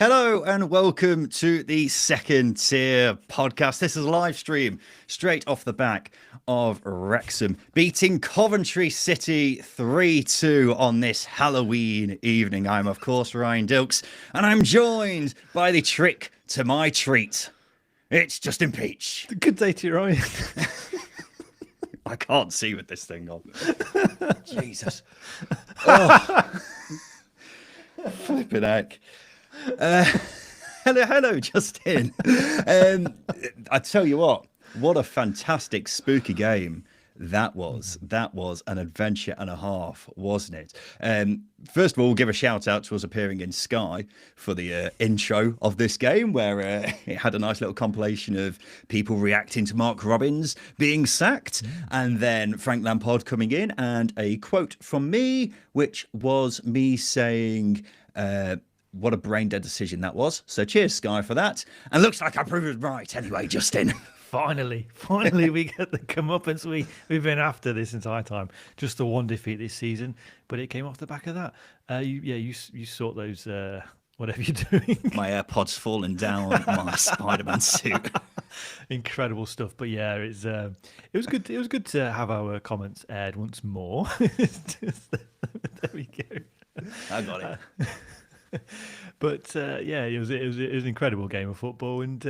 Hello and welcome to the Second Tier podcast. This is a live stream straight off the back of Wrexham beating Coventry City 3-2 on this Halloween evening. I'm, of course, Ryan Dilks, and I'm joined by the trick to my treat. It's Justin Peach. Good day to you, Ryan. I can't see with this thing on. Jesus. Oh. Flipping heck. Hello, Justin. I tell you what a fantastic spooky game that was. That was an adventure and a half, wasn't it? First of all, we'll give a shout out to us appearing in Sky for the intro of this game, where it had a nice little compilation of people reacting to Mark Robbins being sacked, and then Frank Lampard coming in, and a quote from me, which was me saying, what a brain dead decision that was. So cheers, Sky, for that. And looks like I proved right anyway, Justin. Finally, we get the comeuppance we've been after this entire time. Just the one defeat this season, but it came off the back of that. You sort those whatever you're doing. My AirPods falling down my Spider-Man suit. Incredible stuff. But yeah, it was good. It was good to have our comments aired once more. There we go. I got it. But yeah, it was an incredible game of football, and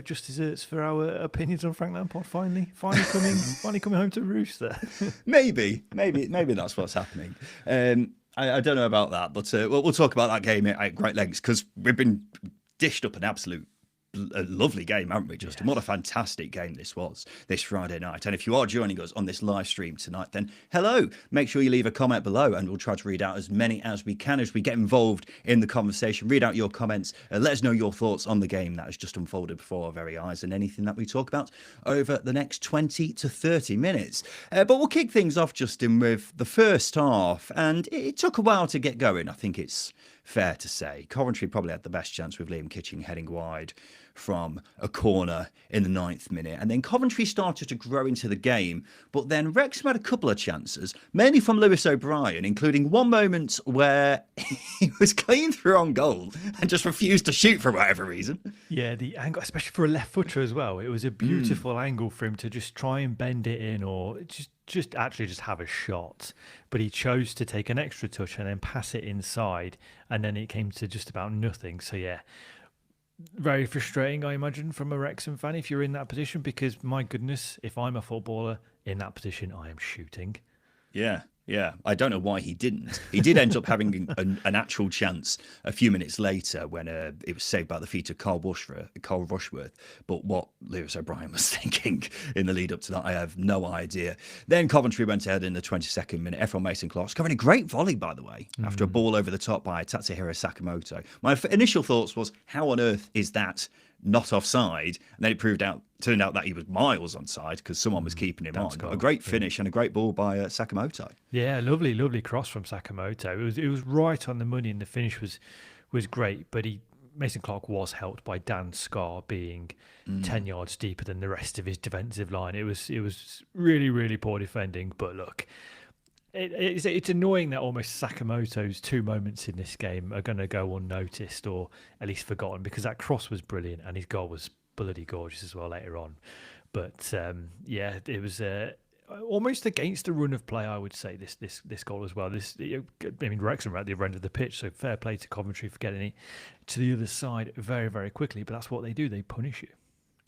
just desserts for our opinions on Frank Lampard. Finally coming home to roost there. Maybe that's what's happening. I don't know about that, but we'll talk about that game at great lengths, because we've been dished up an absolute lovely game, haven't we, Justin? Yes. What a fantastic game this was this Friday night. And if you are joining us on this live stream tonight, then hello. Make sure you leave a comment below, and we'll try to read out as many as we can as we get involved in the conversation. Read out your comments. Let us know your thoughts on the game that has just unfolded before our very eyes, and anything that we talk about over the next 20 to 30 minutes. But we'll kick things off, Justin, with the first half. And it took a while to get going, I think it's fair to say. Coventry probably had the best chance with Liam Kitching heading wide from a corner in the 9th minute. And then Coventry started to grow into the game. But then Wrexham had a couple of chances, mainly from Lewis O'Brien, including one moment where he was clean through on goal and just refused to shoot for whatever reason. Yeah, the angle, especially for a left footer as well. It was a beautiful angle for him to just try and bend it in, or just have a shot. But he chose to take an extra touch and then pass it inside, and then it came to just about nothing. So yeah, very frustrating, I imagine, from a Wrexham fan if you're in that position, because my goodness, if I'm a footballer in that position, I am shooting. Yeah, I don't know why he didn't. He did end up having an actual chance a few minutes later when it was saved by the feet of Carl Rushworth. But what Lewis O'Brien was thinking in the lead up to that, I have no idea. Then Coventry went ahead in the 22nd minute. Efron Mason-Clark scoring a great volley, by the way, after a ball over the top by Tatsuhiro Sakamoto. My initial thoughts was, how on earth is that not offside? And then it turned out that he was miles onside because someone was keeping him on. A great finish and a great ball by Sakamoto. Yeah, lovely cross from Sakamoto. It was right on the money, and the finish was great. But Mason Clark was helped by Dan Scarr being 10 yards deeper than the rest of his defensive line. It was really poor defending. But look, it's annoying that almost Sakamoto's two moments in this game are going to go unnoticed, or at least forgotten, because that cross was brilliant and his goal was bloody gorgeous as well later on. But yeah, it was almost against the run of play, I would say, this goal as well. Wrexham were at the other end of the pitch, so fair play to Coventry for getting it to the other side very, very quickly. But that's what they do. They punish you.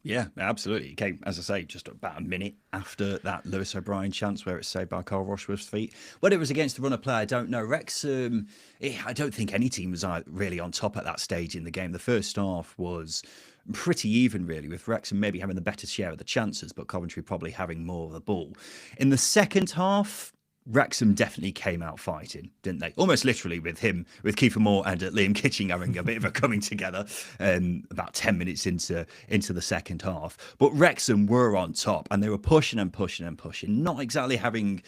Yeah, absolutely. It came, as I say, just about a minute after that Lewis O'Brien chance where it's saved by Carl Rushworth's feet. Whether it was against the run of play, I don't know. Wrexham, I don't think any team was really on top at that stage in the game. The first half was pretty even, really, with Wrexham maybe having the better share of the chances, but Coventry probably having more of the ball. In the second half, Wrexham definitely came out fighting, didn't they? Almost literally with Kieffer Moore and Liam Kitching having a bit of a coming together about 10 minutes into the second half. But Wrexham were on top, and they were pushing and pushing and pushing, not exactly having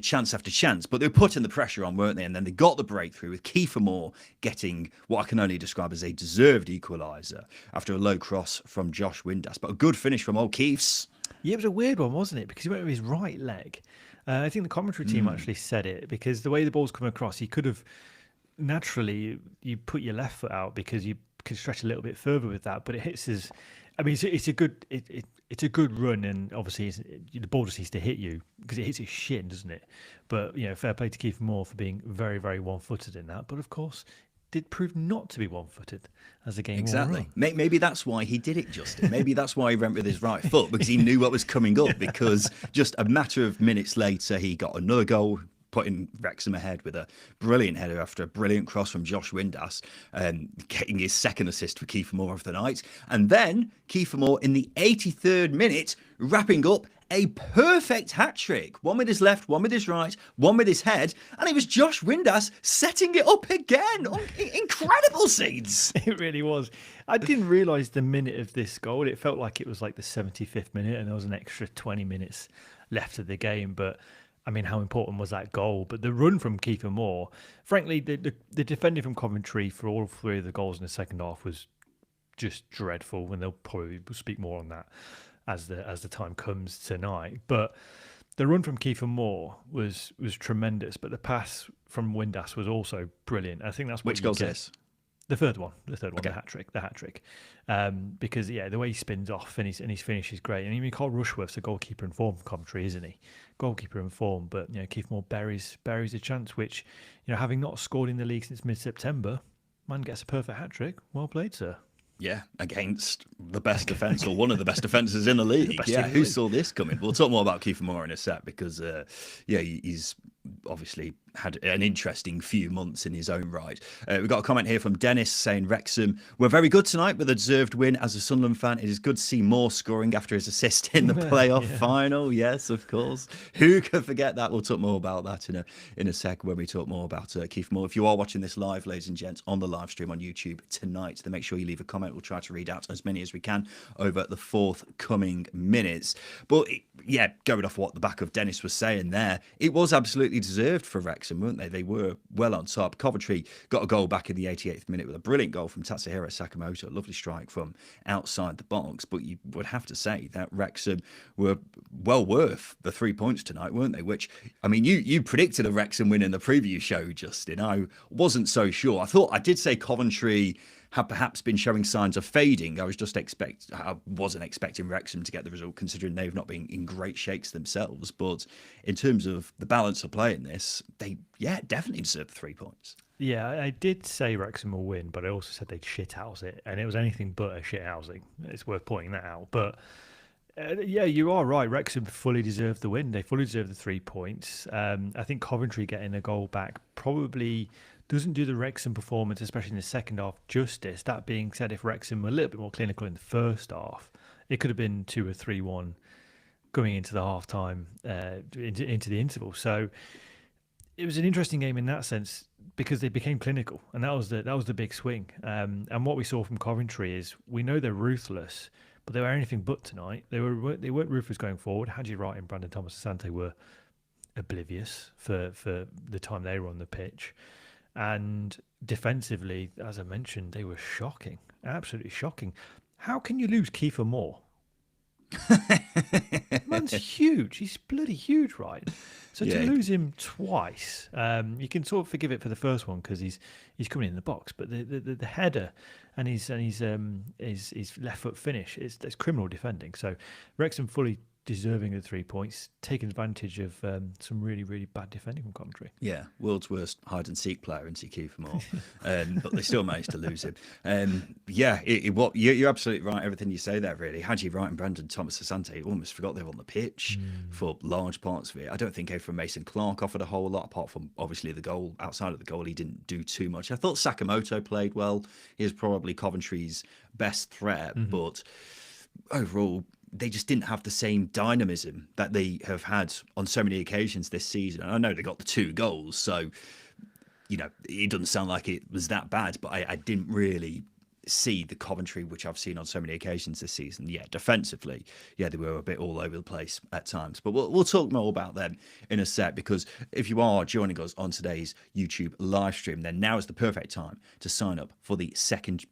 chance after chance, but they were putting the pressure on, weren't they? And then they got the breakthrough with Kieffer Moore getting what I can only describe as a deserved equaliser after a low cross from Josh Windass. But a good finish from old Kiefs. Yeah, it was a weird one, wasn't it? Because he went with his right leg. I think the commentary team actually said it, because the way the ball's come across, he could have naturally you put your left foot out because you can stretch a little bit further with that, but it hits his. I mean, it's a good it's a good run, and obviously the ball just needs to hit you because it hits his shin, doesn't it? But fair play to Kieffer Moore for being very, very one-footed in that. But of course, did prove not to be one-footed as the game wore Exactly. on. Maybe that's why he did it, Justin. Maybe that's why he went with his right foot, because he knew what was coming up. Because just a matter of minutes later, he got another goal, putting Wrexham ahead with a brilliant header after a brilliant cross from Josh Windass, getting his second assist for Kieffer Moore of the night. And then Kieffer Moore in the 83rd minute, wrapping up a perfect hat-trick. One with his left, one with his right, one with his head. And it was Josh Windass setting it up again. Incredible scenes. It really was. I didn't realise the minute of this goal. It felt like it was like the 75th minute and there was an extra 20 minutes left of the game. But I mean, how important was that goal? But the run from Kieffer Moore, frankly, the defending from Coventry for all three of the goals in the second half was just dreadful, and they'll probably speak more on that as the time comes tonight. But the run from Kieffer Moore was tremendous, but the pass from Windass was also brilliant. I think that's what Which goal's this? The third one, okay. the hat trick, because the way he spins off and his finish is great. And even Carl Rushworth's a goalkeeper in form from Coventry, isn't he? Goalkeeper in form, but Kieffer Moore buries a chance, which having not scored in the league since mid-September, man gets a perfect hat trick. Well played, sir. Yeah, against the best defence, or one of the best defences in the league. Who saw this coming? We'll talk more about Kieffer Moore in a sec, because he's obviously had an interesting few months in his own right. We've got a comment here from Dennis saying Wrexham were very good tonight with a deserved win. As a Sunderland fan, it is good to see Moore scoring after his assist in the playoff final. Yes, of course. Who could forget that? We'll talk more about that in a sec when we talk more about Kieffer Moore. If you are watching this live, ladies and gents, on the live stream on YouTube tonight, then make sure you leave a comment. We'll try to read out as many as we can over the forthcoming minutes. But going off what the back of Dennis was saying there, it was absolutely deserved for Wrexham, weren't they? They were well on top. Coventry got a goal back in the 88th minute with a brilliant goal from Tatsuhiro Sakamoto, a lovely strike from outside the box. But you would have to say that Wrexham were well worth the 3 points tonight, weren't they? Which, I mean, you predicted a Wrexham win in the preview show, Justin. I wasn't so sure. I did say Coventry had perhaps been showing signs of fading. I wasn't expecting Wrexham to get the result, considering they've not been in great shakes themselves. But in terms of the balance of play in this, they definitely deserve 3 points. Yeah, I did say Wrexham will win, but I also said they'd shithouse it, and it was anything but a shithousing. It's worth pointing that out. But you are right. Wrexham fully deserved the win. They fully deserved the 3 points. I think Coventry getting a goal back probably doesn't do the Wrexham performance, especially in the second half, justice. That being said, if Wrexham were a little bit more clinical in the first half, it could have been 2 or 3-1 going into the half time, into the interval. So it was an interesting game in that sense because they became clinical, and that was the big swing. And what we saw from Coventry is we know they're ruthless, but they were anything but tonight. They weren't ruthless going forward. Haji Wright and Brandon Thomas Asante were oblivious for the time they were on the pitch. And defensively, as I mentioned, they were shocking, absolutely shocking. How can you lose Kieffer Moore? Man's huge. He's bloody huge, right? So to lose him twice, you can sort of forgive it for the first one because he's coming in the box, but the header and his left foot finish that's criminal defending. So Wrexham fully deserving of 3 points, taking advantage of some really, really bad defending from Coventry. Yeah, world's worst hide-and-seek player, isn't he, Kieffer Moore? But they still managed to lose him. You're absolutely right, everything you say there, really. Haji Wright and Brandon Thomas Asante almost forgot they were on the pitch for large parts of it. I don't think Ephraim Mason-Clark offered a whole lot, apart from, obviously, the goal. Outside of the goal, he didn't do too much. I thought Sakamoto played well. He was probably Coventry's best threat, but overall, they just didn't have the same dynamism that they have had on so many occasions this season. And I know they got the 2 goals, so it doesn't sound like it was that bad, but I didn't really see the Coventry which I've seen on so many occasions this season. Defensively, they were a bit all over the place at times. But we'll talk more about them in a sec, because if you are joining us on today's YouTube live stream, then now is the perfect time to sign up for the second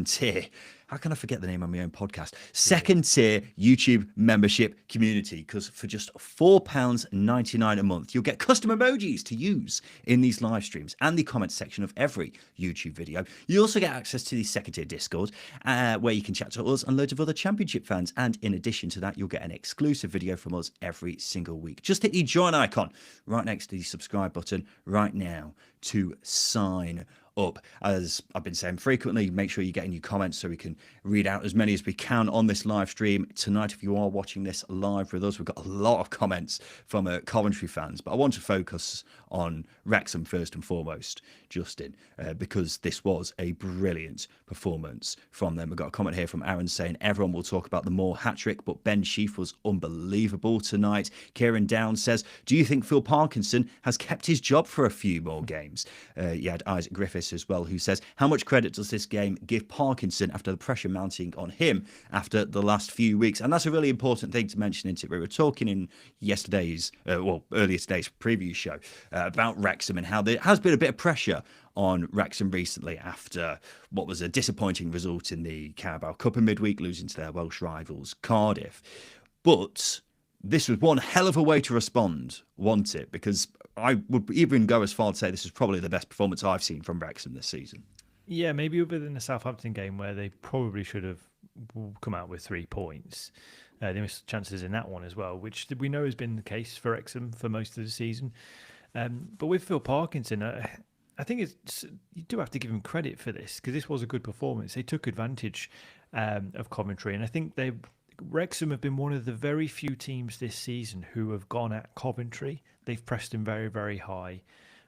tier. how can I forget the name of my own podcast? Second tier YouTube membership community, because for just £4.99 a month, you'll get custom emojis to use in these live streams and the comment section of every YouTube video. You also get access to the second tier Discord, where you can chat to us and loads of other Championship fans. And in addition to that, you'll get an exclusive video from us every single week. Just hit the join icon right next to the subscribe button right now to sign up. As I've been saying frequently, make sure you're getting your comments so we can read out as many as we can on this live stream tonight. If you are watching this live with us, we've got a lot of comments from Coventry fans, but I want to focus on Wrexham first and foremost, Justin, because this was a brilliant performance from them. We've got a comment here from Aaron saying everyone will talk about the Moore hat-trick, but Ben Sheaf was unbelievable tonight. Kieran Downs says, do you think Phil Parkinson has kept his job for a few more games? You had Isaac Griffiths as well, who says, how much credit does this game give Parkinson after the pressure mounting on him after the last few weeks? And that's a really important thing to mention, isn't it? We were talking in yesterday's, earlier today's preview show about Wrexham and how there has been a bit of pressure on Wrexham recently after what was a disappointing result in the Carabao Cup in midweek, losing to their Welsh rivals Cardiff. But this was one hell of a way to respond, wasn't it? Because I would even go as far to say this is probably the best performance I've seen from Wrexham this season. Yeah, maybe other than the Southampton game where they probably should have come out with 3 points. They missed chances in that one as well, which we know has been the case for Wrexham for most of the season. But with Phil Parkinson, I think you do have to give him credit for this, because this was a good performance. They took advantage of Coventry, and I think Wrexham have been one of the very few teams this season who have gone at Coventry. They've pressed them very, very high.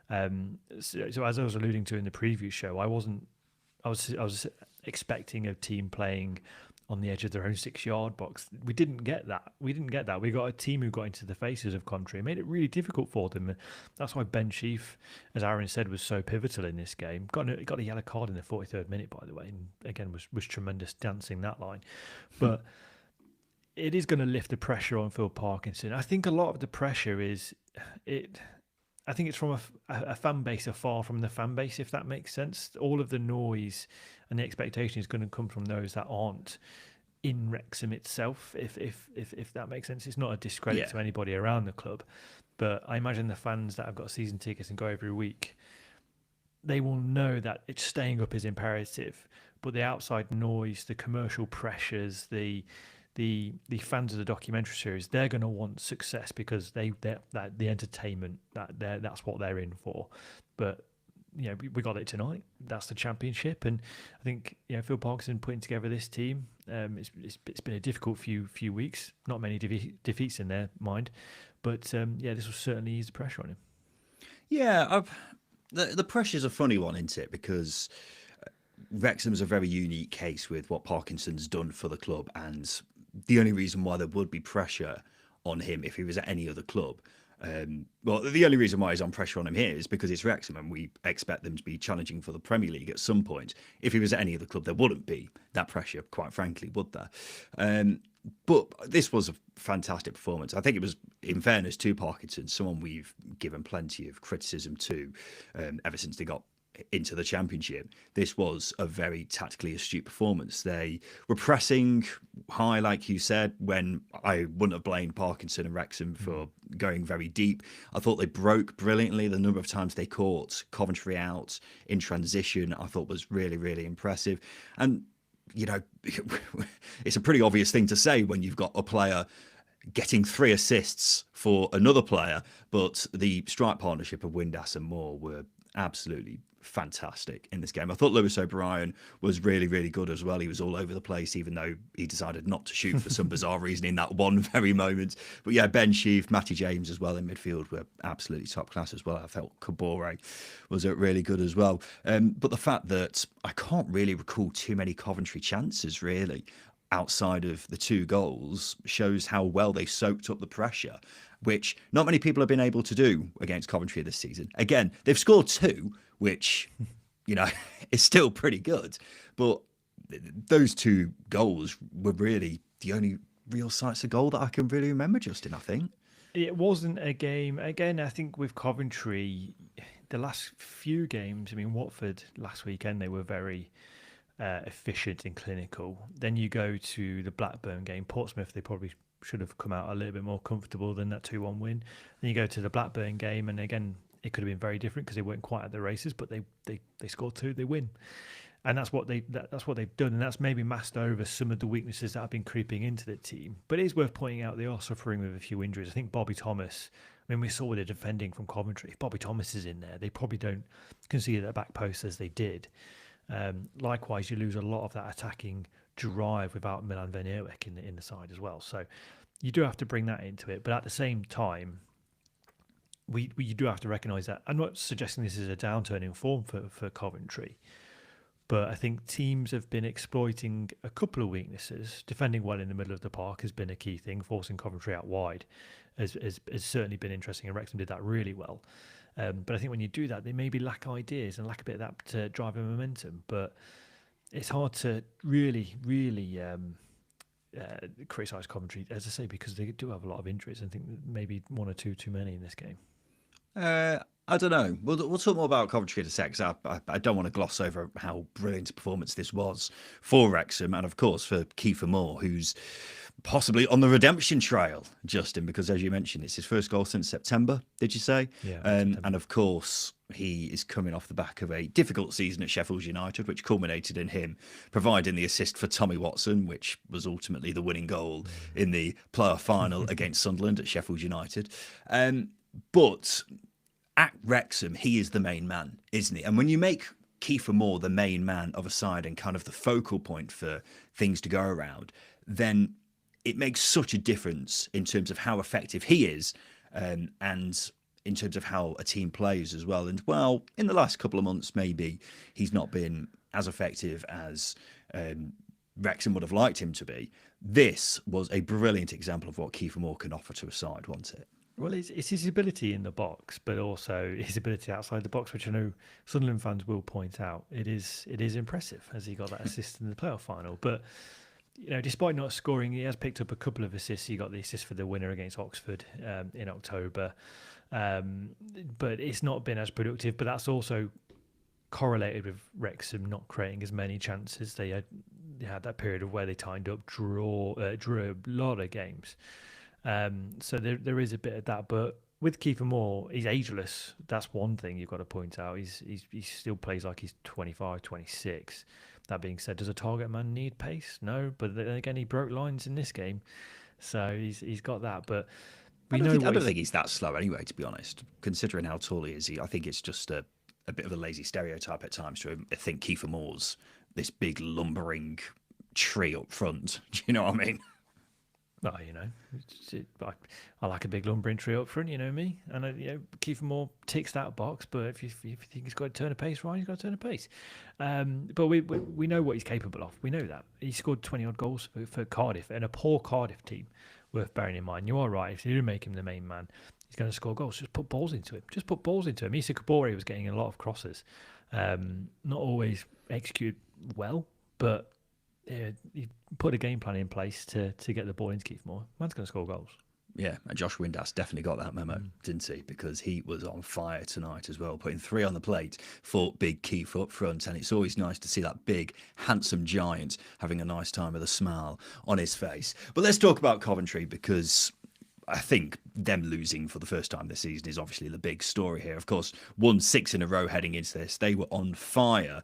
So as I was alluding to in the preview show, I was expecting a team playing on the edge of their own 6-yard box. We didn't get that. We got a team who got into the faces of Coventry and made it really difficult for them. That's why Ben Sheaf, as Aaron said, was so pivotal in this game. Got a yellow card in the 43rd minute, by the way, and again was tremendous dancing that line. But it is going to lift the pressure on Phil Parkinson. I think a lot of the pressure I think it's from a fan base afar from the fan base, if that makes sense. All of the noise and the expectation is going to come from those that aren't in Wrexham itself, if that makes sense. It's not a discredit to anybody around the club, but I imagine the fans that have got season tickets and go every week, they will know that it's staying up is imperative, but the outside noise, the commercial pressures, the fans of the documentary series, they're going to want success because the entertainment that's what they're in for. But we got it tonight. That's the Championship, and I think Phil Parkinson putting together this team. It's been a difficult few weeks. Not many defeats in their mind, but this will certainly ease the pressure on him. Yeah, the pressure's a funny one, isn't it? Because Wrexham's a very unique case with what Parkinson's done for the club, and the only reason why there would be pressure on him if he was at any other club, the only reason why he's on pressure on him here is because it's Wrexham and we expect them to be challenging for the Premier League at some point. If he was at any other club, there wouldn't be that pressure, quite frankly, would there? But this was a fantastic performance. I think it was, in fairness to Parkinson, someone we've given plenty of criticism to ever since they got into the Championship. This was a very tactically astute performance. They were pressing high, like you said, when I wouldn't have blamed Parkinson and Wrexham for going very deep. I thought they broke brilliantly. The number of times they caught Coventry out in transition, I thought was really, really impressive. And, it's a pretty obvious thing to say when you've got a player getting 3 assists for another player, but the strike partnership of Windass and Moore were absolutely fantastic in this game. I thought Lewis O'Brien was really, really good as well. He was all over the place, even though he decided not to shoot for some bizarre reason in that one very moment. But yeah, Ben Sheaf, Matty James as well in midfield were absolutely top class as well. I felt Kabore was really good as well. But the fact that I can't really recall too many Coventry chances really outside of the 2 goals shows how well they soaked up the pressure, which not many people have been able to do against Coventry this season. Again, they've scored 2, which, is still pretty good. But those 2 goals were really the only real sights of goal that I can really remember, Justin, I think. It wasn't a game. Again, I think with Coventry, the last few games, Watford last weekend, they were very efficient and clinical. Then you go to the Blackburn game. Portsmouth, they probably should have come out a little bit more comfortable than that 2-1 win. Then you go to the Blackburn game, and again, it could have been very different because they weren't quite at the races, but they scored 2, they win. And that's what they've done, and that's maybe masked over some of the weaknesses that have been creeping into the team. But it is worth pointing out they are suffering with a few injuries. I think Bobby Thomas. I mean, we saw the defending from Coventry. If Bobby Thomas is in there, they probably don't concede their back post as they did. Likewise, you lose a lot of that attacking drive without Milan Van Eerwijk in the side as well. So you do have to bring that into it. But at the same time, you do have to recognise that. I'm not suggesting this is a downturn in form for Coventry. But I think teams have been exploiting a couple of weaknesses. Defending well in the middle of the park has been a key thing. Forcing Coventry out wide has certainly been interesting, and Wrexham did that really well. But I think when you do that, they maybe lack ideas and lack a bit of that to drive a momentum. But it's hard to really criticise Coventry, as I say, because they do have a lot of injuries. I think maybe 1 or 2 too many in this game. I don't know. We'll talk more about Coventry in a sec. I don't want to gloss over how brilliant a performance this was for Wrexham, and of course for Kieffer Moore, who's possibly on the redemption trail, Justin, because as you mentioned, it's his first goal since September, did you say? Yeah. And of course, he is coming off the back of a difficult season at Sheffield United, which culminated in him providing the assist for Tommy Watson, which was ultimately the winning goal in the playoff final against Sunderland at Sheffield United. But at Wrexham, he is the main man, isn't he? And when you make Kieffer Moore the main man of a side and kind of the focal point for things to go around, then it makes such a difference in terms of how effective he is, and in terms of how a team plays as well. And well, in the last couple of months, maybe he's not been as effective as Wrexham would have liked him to be. This was a brilliant example of what Kieffer Moore can offer to a side, wasn't it? Well, it's his ability in the box, but also his ability outside the box, which I know Sunderland fans will point out. It is impressive, as he got that assist in the playoff final. But despite not scoring, he has picked up a couple of assists. He got the assist for the winner against Oxford in October, but it's not been as productive. But that's also correlated with Wrexham not creating as many chances. They had that period of where they tied up, drew a lot of games. So there is a bit of that, but with Kieffer Moore, he's ageless. That's one thing you've got to point out. He still plays like he's 25, 26. That being said, does a target man need pace? No, but then again, he broke lines in this game, so he's got that. But I don't think he's that slow anyway, to be honest. Considering how tall he is, I think it's just a bit of a lazy stereotype at times to think Kieffer Moore's this big lumbering tree up front. Do you know what I mean? Well, I like a big lumbering tree up front, you know me. And Kieffer Moore ticks that box, but if you think he's got to turn a pace, right, he's got to turn a pace. But we know what he's capable of. We know that. He scored 20-odd goals for Cardiff, and a poor Cardiff team, worth bearing in mind. You are right, if you do make him the main man, he's going to score goals. Just put balls into him. Issa Kabore was getting a lot of crosses. Not always executed well, but he put a game plan in place to get the ball into Kieffer Moore. Man's going to score goals. Yeah, and Josh Windass definitely got that memo, didn't he? Because he was on fire tonight as well, putting 3 on the plate for big Kieffer up front. And it's always nice to see that big, handsome giant having a nice time with a smile on his face. But let's talk about Coventry, because I think them losing for the first time this season is obviously the big story here. Of course, won 6 in a row heading into this. They were on fire.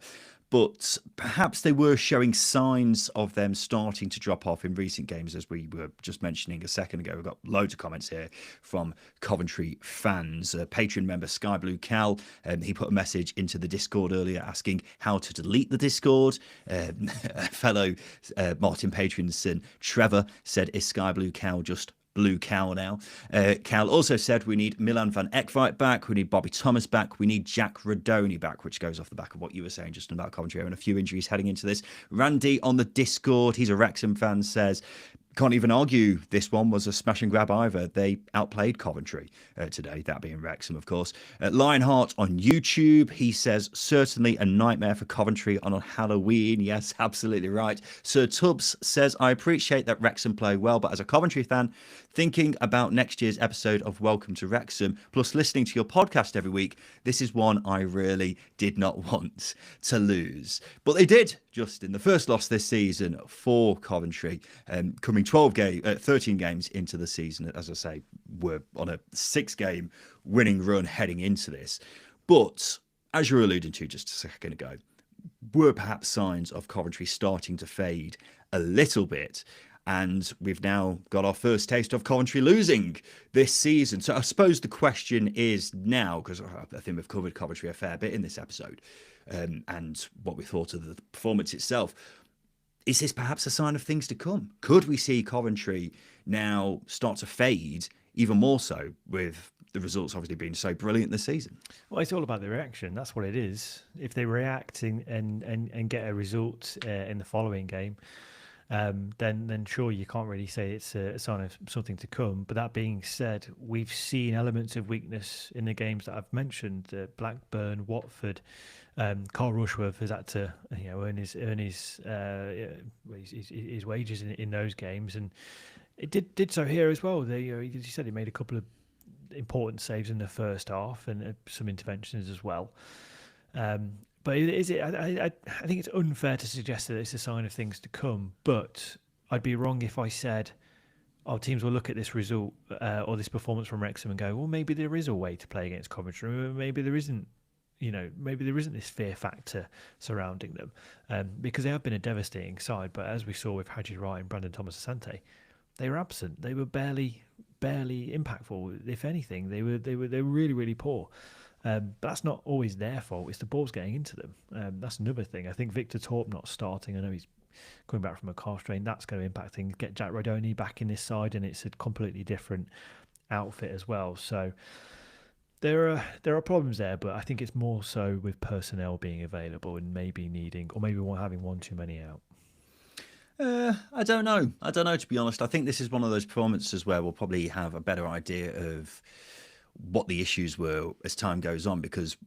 But perhaps they were showing signs of them starting to drop off in recent games, as we were just mentioning a second ago. We've got loads of comments here from Coventry fans. Patreon member Sky Blue Cal, he put a message into the Discord earlier asking how to delete the Discord. Fellow Martin Patronson Trevor said, is Sky Blue Cal just Blue Cow now? Cal also said we need Milan van Eckwijk back, we need Bobby Thomas back, we need Jack Rodoni back, which goes off the back of what you were saying just about Coventry and a few injuries heading into this. Randy on the Discord, he's a Wrexham fan, says can't even argue this one was a smash and grab either. They outplayed Coventry today, that being Wrexham, of course. Lionheart on YouTube, he says, certainly a nightmare for Coventry on Halloween. Yes, absolutely right. Sir Tubbs says, I appreciate that Wrexham play well, but as a Coventry fan, thinking about next year's episode of Welcome to Wrexham, plus listening to your podcast every week, this is one I really did not want to lose. But they did, Justin. The first loss this season for Coventry, coming 13 games into the season. As I say, we're on a 6-game winning run heading into this. But as you were alluding to just a second ago, were perhaps signs of Coventry starting to fade a little bit. And we've now got our first taste of Coventry losing this season. So I suppose the question is now, because I think we've covered Coventry a fair bit in this episode, and what we thought of the performance itself, is this perhaps a sign of things to come? Could we see Coventry now start to fade even more so, with the results obviously being so brilliant this season? Well, it's all about the reaction. That's what it is. If they react and get a result in the following game, then sure, you can't really say it's a sign of something to come. But that being said, we've seen elements of weakness in the games that I've mentioned: Blackburn, Watford. Carl Rushworth has had to earn his wages in those games, and it did so here as well. As you said, he made a couple of important saves in the first half and some interventions as well. But I think it's unfair to suggest that it's a sign of things to come. But I'd be wrong if I said our teams will look at this result or this performance from Wrexham and go, well, maybe there is a way to play against Coventry. Maybe there isn't. Maybe there isn't this fear factor surrounding them, because they have been a devastating side. But as we saw with Haji Wright and Brandon Thomas-Asante, they were absent. They were barely impactful. If anything, they were really, really poor. But that's not always their fault. It's the balls getting into them. That's another thing. I think Victor Torp not starting, I know he's coming back from a calf strain, that's going to impact things. Get Jack Rodoni back in this side, and it's a completely different outfit as well. So there are problems there, but I think it's more so with personnel being available and maybe needing, or maybe having one too many out. I don't know, to be honest. I think this is one of those performances where we'll probably have a better idea of what the issues were as time goes on, because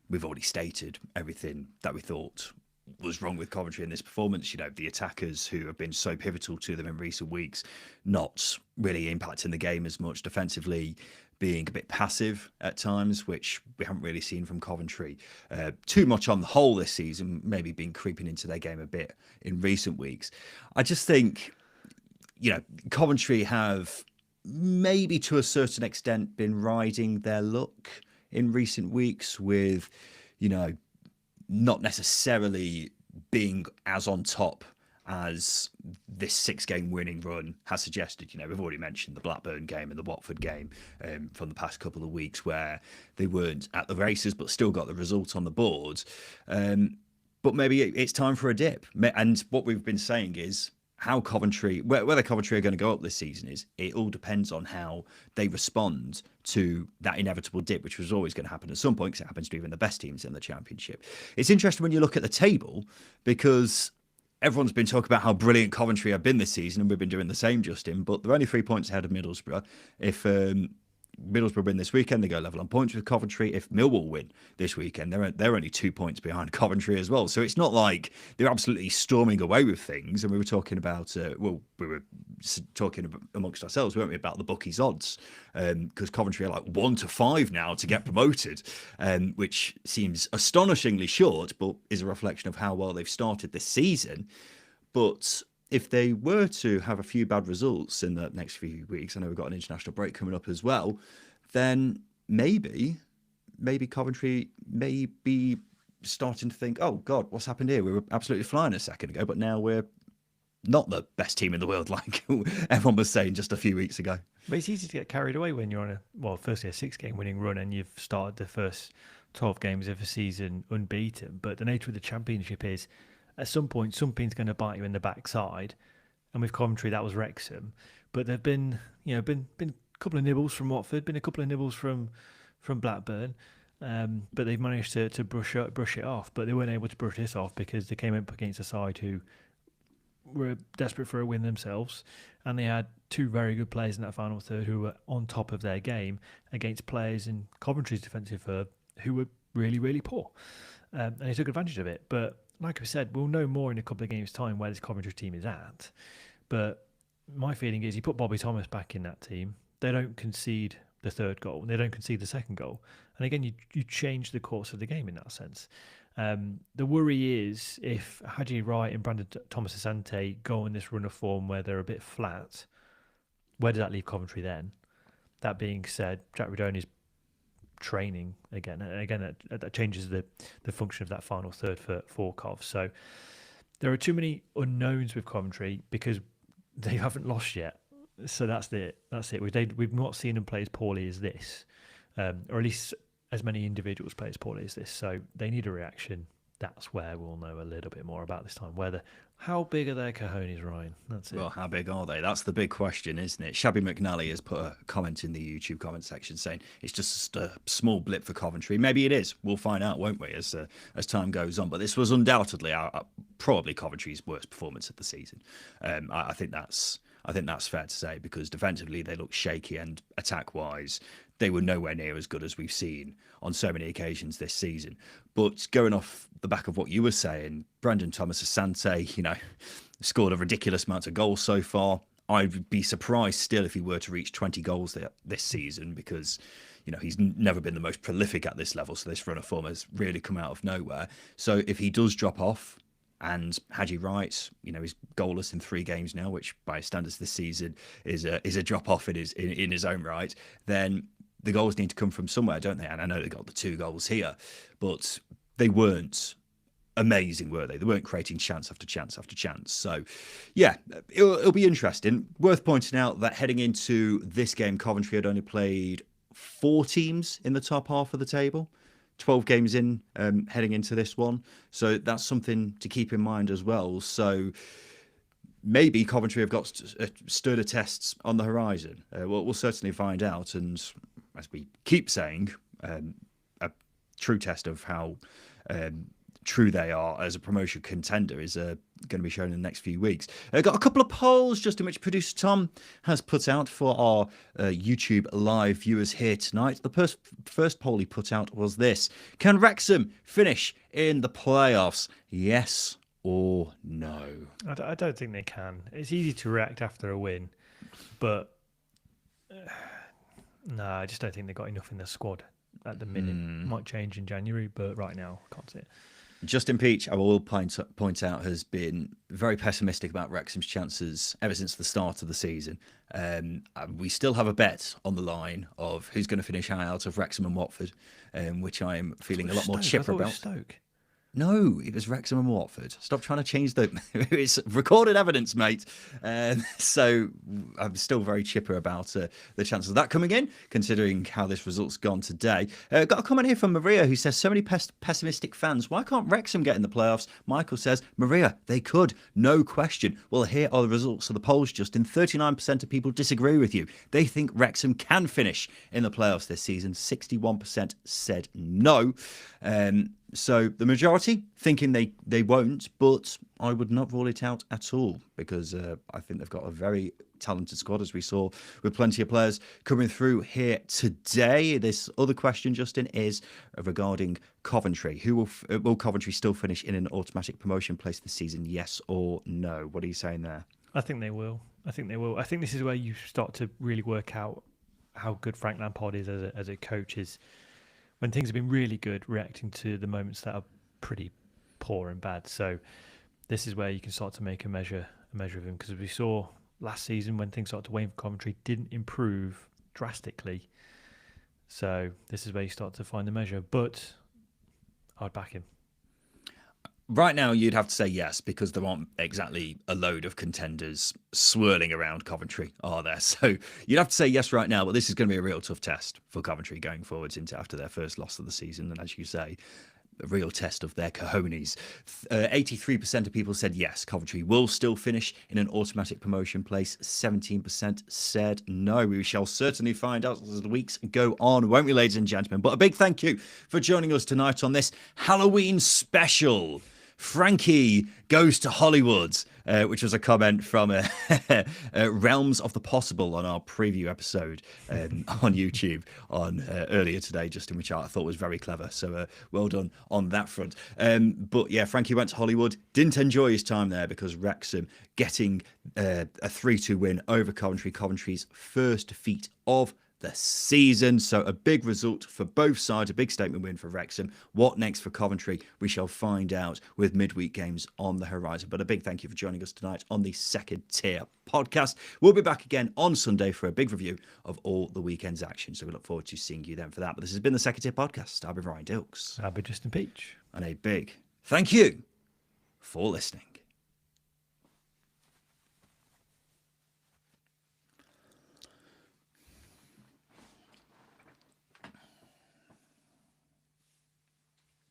we've already stated everything that we thought was wrong with Coventry in this performance. The attackers who have been so pivotal to them in recent weeks not really impacting the game as much, defensively being a bit passive at times, which we haven't really seen from Coventry too much on the whole this season, maybe been creeping into their game a bit in recent weeks. I just think, Coventry have maybe to a certain extent been riding their luck in recent weeks with, not necessarily being as on top as this 6-game winning run has suggested. We've already mentioned the Blackburn game and the Watford game from the past couple of weeks, where they weren't at the races but still got the result on the board. But maybe it's time for a dip. And what we've been saying is how Coventry, whether Coventry are going to go up this season, it all depends on how they respond to that inevitable dip, which was always going to happen at some point, because it happens to even the best teams in the Championship. It's interesting when you look at the table, because everyone's been talking about how brilliant Coventry have been this season, and we've been doing the same, Justin, but they're only 3 points ahead of Middlesbrough. If Middlesbrough win this weekend, they go level on points with Coventry. If Millwall win this weekend, they're only 2 points behind Coventry as well. So it's not like they're absolutely storming away with things. And we were talking about, we were talking amongst ourselves, weren't we, about the bookies' odds, because Coventry are like 1 to 5 now to get promoted, which seems astonishingly short, but is a reflection of how well they've started this season. But if they were to have a few bad results in the next few weeks, I know we've got an international break coming up as well, then maybe Coventry may be starting to think, oh God, what's happened here? We were absolutely flying a second ago, but now we're not the best team in the world, like everyone was saying just a few weeks ago. But it's easy to get carried away when you're on firstly a 6-game winning run and you've started the first 12 games of a season unbeaten. But the nature of the Championship is, at some point, something's going to bite you in the backside. And with Coventry, that was Wrexham. But there've been a couple of nibbles from Watford, been a couple of nibbles from Blackburn. But they've managed to brush it off. But they weren't able to brush this off because they came up against a side who were desperate for a win themselves. And they had 2 very good players in that final third who were on top of their game against players in Coventry's defensive third who were really, really poor. And they took advantage of it. But like I said, we'll know more in a couple of games' time where this Coventry team is at. But my feeling is you put Bobby Thomas back in that team, they don't concede the third goal, they don't concede the second goal, and again you change the course of the game in that sense. The worry is if Haji Wright and Brandon Thomas Asante go on this run of form where they're a bit flat, where does that leave Coventry then? That being said, Jack Redoni's training again, and again that changes the function of that final third for Cov. So there are too many unknowns with Coventry because they haven't lost yet. So that's it. We've not seen them play as poorly as this, or at least as many individuals play as poorly as this. So they need a reaction. That's where we'll know a little bit more about this time. How big are their cojones, Ryan? That's it. Well, how big are they? That's the big question, isn't it? Shabby McNally has put a comment in the YouTube comment section saying it's just a small blip for Coventry. Maybe it is. We'll find out, won't we, as time goes on. But this was undoubtedly probably Coventry's worst performance of the season. I think that's fair to say, because defensively they look shaky, and attack-wise they were nowhere near as good as we've seen on so many occasions this season. But going off the back of what you were saying, Brandon Thomas Asante, scored a ridiculous amount of goals so far. I'd be surprised still if he were to reach 20 goals this season, because he's never been the most prolific at this level. So this run of form has really come out of nowhere. So if he does drop off, and Haji Wright, he's goalless in 3 games now, which by standards this season is a drop off in his own right, then the goals need to come from somewhere, don't they? And I know they got the 2 goals here, but they weren't amazing, were they? They weren't creating chance after chance after chance. So, yeah, it'll be interesting. Worth pointing out that heading into this game, Coventry had only played 4 teams in the top half of the table. 12 games in heading into this one. So that's something to keep in mind as well. So maybe Coventry have got sturdier tests on the horizon. We'll certainly find out. And as we keep saying, a true test of how true they are as a promotion contender is going to be shown in the next few weeks. Got a couple of polls just in which producer Tom has put out for our YouTube live viewers here tonight. The first poll he put out was this: can Wrexham finish in the playoffs? Yes or no? I don't think they can. It's easy to react after a win, but no, I just don't think they've got enough in their squad at the minute. Might change in January, but right now I can't see it. Justin Peach, I will point out, has been very pessimistic about Wrexham's chances ever since the start of the season. We still have a bet on the line of who's going to finish high out of Wrexham and Watford, which I am feeling a lot more chipper about. Stoke. No, it was Wrexham and Watford. Stop trying to change it's recorded evidence, mate. So I'm still very chipper about the chances of that coming in, considering how this result's gone today. Got a comment here from Maria who says, so many pessimistic fans. Why can't Wrexham get in the playoffs? Michael says, Maria, they could. No question. Well, here are the results of the polls, Justin. 39% of people disagree with you. They think Wrexham can finish in the playoffs this season. 61% said no. So the majority thinking they won't, but I would not rule it out at all, because I think they've got a very talented squad, as we saw, with plenty of players coming through here today. This other question, Justin, is regarding Coventry. Will Coventry still finish in an automatic promotion place this season? Yes or no? What are you saying there? I think they will. I think this is where you start to really work out how good Frank Lampard is as a coach. Is when things have been really good, reacting to the moments that are pretty poor and bad. So this is where you can start to make a measure of him, because we saw last season when things started to wane for Coventry, didn't improve drastically. So this is where you start to find the measure. But I'd back him. Right now, you'd have to say yes, because there aren't exactly a load of contenders swirling around Coventry, are there? So you'd have to say yes right now, but this is going to be a real tough test for Coventry going forwards into after their first loss of the season. And as you say, a real test of their cojones. 83% of people said yes, Coventry will still finish in an automatic promotion place. 17% said no. We shall certainly find out as the weeks go on, won't we, ladies and gentlemen? But a big thank you for joining us tonight on this Halloween special. Frankie Goes to Hollywood. which was a comment from Realms of the Possible on our preview episode on YouTube on earlier today, Justin, which I thought was very clever. So well done on that front. But yeah, Frankie went to Hollywood, didn't enjoy his time there because Wrexham getting a 3-2 win over Coventry, Coventry's first defeat of the season. So a big result for both sides, a big statement win for Wrexham. What next for Coventry? We shall find out with midweek games on the horizon. But a big thank you for joining us tonight on the Second Tier podcast. We'll be back again on Sunday for a big review of all the weekend's action. So we look forward to seeing you then for that. But this has been the Second Tier podcast. I've been Ryan Dilks. I'll be Justin Peach. And a big thank you for listening.